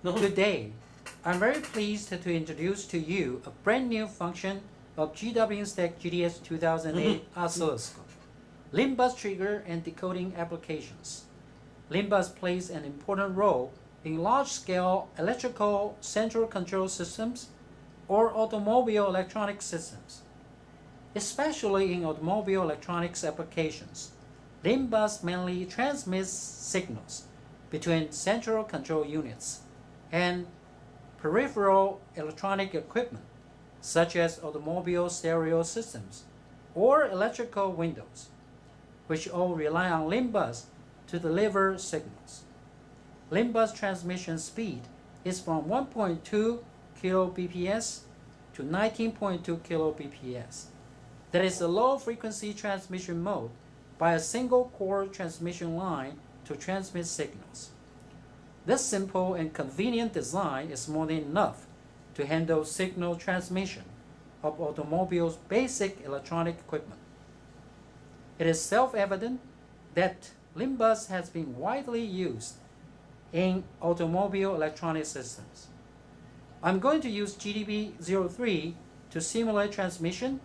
Today, I'm very pleased to introduce to you a brand new function of Instek GDS-2000A Oscilloscope, LIN bus trigger and decoding applications. LIN bus plays an important role in large-scale electrical central control systems or automobile electronic systems. Especially in automobile electronics applications, LIN bus mainly transmits signals between central control units and peripheral electronic equipment, such as automobile stereo systems or electrical windows, which all rely on LIN bus to deliver signals. LIN bus transmission speed is from 1.2 kbps to 19.2 kbps. That is a low-frequency transmission mode by a single core transmission line to transmit signals. This simple and convenient design is more than enough to handle signal transmission of automobiles' basic electronic equipment. It is self-evident that LIN bus has been widely used in automobile electronic systems. I'm going to use GDB03 to simulate transmission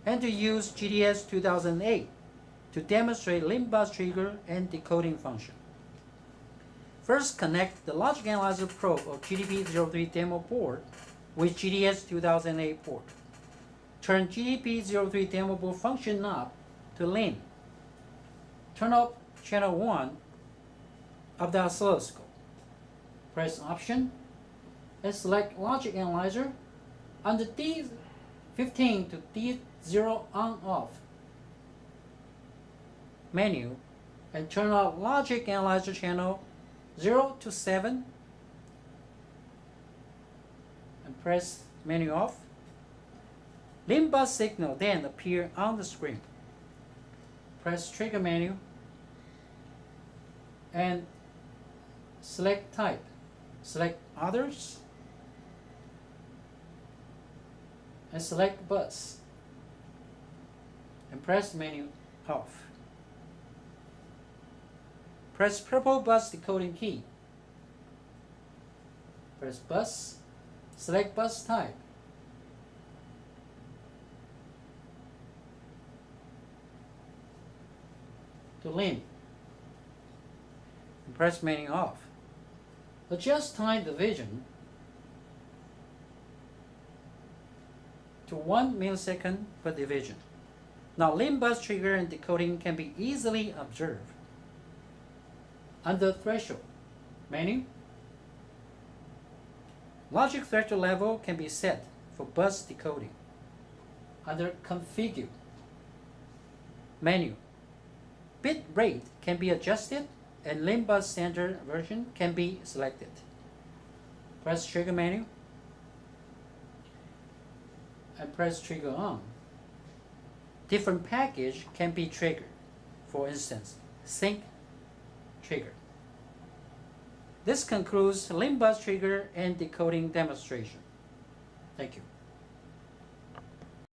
and to use GDS-2000A to demonstrate LIN bus trigger and decoding function. First, connect the logic analyzer probe of GDB03 demo board with GDS-2000A port. Turn GDB03 demo board function knob to LIN. Turn up channel 1 of the oscilloscope. Press Option and select Logic Analyzer under D15 to D0 on-off menu and turn off Logic Analyzer channel 0 to 7 and press menu off. LIN bus signal then appear on the screen. Press trigger menu and select type. Select others and select bus and press menu off. Press purple bus decoding key. Press bus, select bus type. To LIN. And press menu off. Adjust time division to 1 millisecond per division. Now LIN bus trigger and decoding can be easily observed. Under Threshold menu, logic threshold level can be set for bus decoding. Under Configure menu, bit rate can be adjusted and LIN bus standard version can be selected. Press trigger menu and press trigger on. Different package can be triggered. For instance, sync trigger. This concludes LIN bus trigger and decoding demonstration. Thank you.